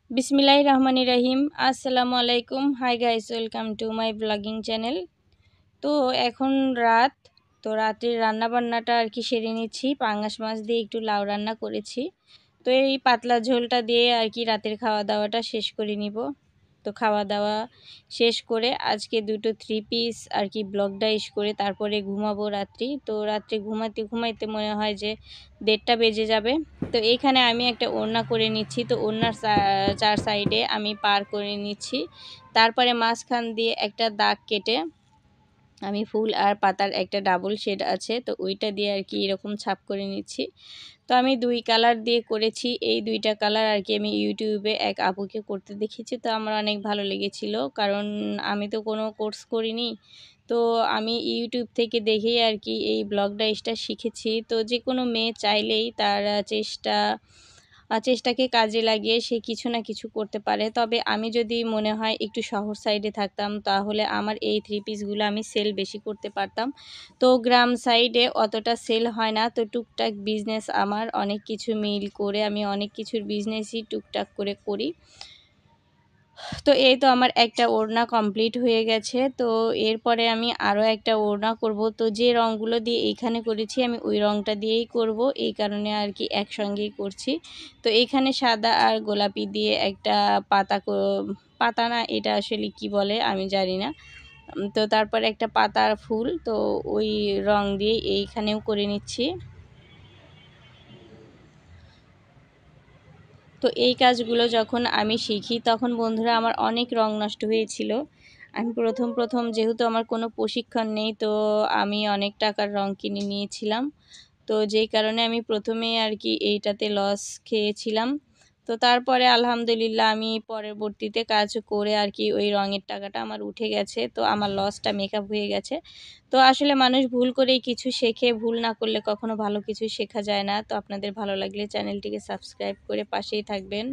बिस्मिल्लाहिर्रहमानिर्रहीम আসসালামু আলাইকুম। Hi guys, welcome to my blogging channel. তো এখন রাত, তো রাতের রান্নাবান্নাটা আর কি সেরে নিচ্ছি। পাঙ্গাস মাছ দিয়ে একটু লাউ রান্না করেছি, তো এই পাতলা ঝোলটা দিয়ে আর কি রাতের খাওয়া দাওয়াটা শেষ করে নিব। তো খাওয়া দাওয়া শেষ করে আজকে দুটো 3 পিস আর কি ব্লগটা ইস করে তারপরে ঘুমাবো রাত্রি। তো রাত্রে ঘুমাইতে ঘুমাইতে মনে হয় যে 1:30টা বেজে যাবে। তো এইখানে আমি একটা ওড়না করে নিচ্ছি, তো ওড়নার চার সাইডে আমি পার করে নিচ্ছি। তারপরে মাঝখান দিয়ে একটা দাগ কেটে আমি ফুল আর পাতার একটা ডাবল শেড আছে, তো ওইটা দিয়ে আর কি এরকম ছাপ করে নিচ্ছি। তো আমি 2 কালার দিয়ে করেছি। এই 2টা কালার আর কি আমি ইউটিউবে এক আপুকে করতে দেখেছি, তো আমার অনেক ভালো লেগেছিল। কারণ আমি তো কোনো কোর্স করিনি, তো আমি ইউটিউব থেকে দেখেই আর কি এই ব্লগটা শিখেছি। তো যে কোনো মেয়ে চাইলেই তার চেষ্টাকে কাজে লাগিয়ে সে কিছু না কিছু করতে পারে। তবে আমি যদি মনে হয় একটু শহর সাইডে থাকতাম, তাহলে আমার এই 3 পিসগুলো আমি সেল বেশি করতে পারতাম। তো গ্রাম সাইডে অতটা সেল হয় না, তো টুকটাক বিজনেস আমার অনেক কিছু মিল করে আমি অনেক কিছুর বিজনেসই টুকটাক করে করি। তো এই তো আমার একটা ওড়না কমপ্লিট হয়ে গেছে। তো এরপরে আমি আরও একটা ওড়না করব। তো যে রঙগুলো দিয়ে এইখানে করেছি আমি ওই রঙটা দিয়েই করব, এই কারণে আর কি একসঙ্গেই করছি। তো এখানে সাদা আর গোলাপি দিয়ে একটা পাতা না, এটা আসলে কি বলে আমি জানি না। তো তারপরে একটা পাতার ফুল, তো ওই রং দিয়ে এইখানেও করে নিচ্ছি। তো এই কাজগুলো যখন আমি শিখি তখন বন্ধুরা আমার অনেক রং নষ্ট হয়েছিল। আমি প্রথম যেহেতু আমার কোনো প্রশিক্ষণ নেই, তো আমি অনেক টাকার রং কিনে নিয়েছিলাম। তো যেই কারণে আমি প্রথমেই আর কি এইটাতে লস খেয়েছিলাম। তো তারপরে আলহামদুলিল্লাহ আমি পরবর্তীতে কাজ করে আর কি ওই রঙের টাকাটা আমার উঠে গেছে, তো আমার লসটা মেকআপ হয়ে গেছে। তো আসলে মানুষ ভুল করেই কিছু শেখে, ভুল না করলে কখনো ভালো কিছু শেখা যায় না। তো আপনাদের ভালো লাগলে চ্যানেলটিকে সাবস্ক্রাইব করে পাশেই থাকবেন।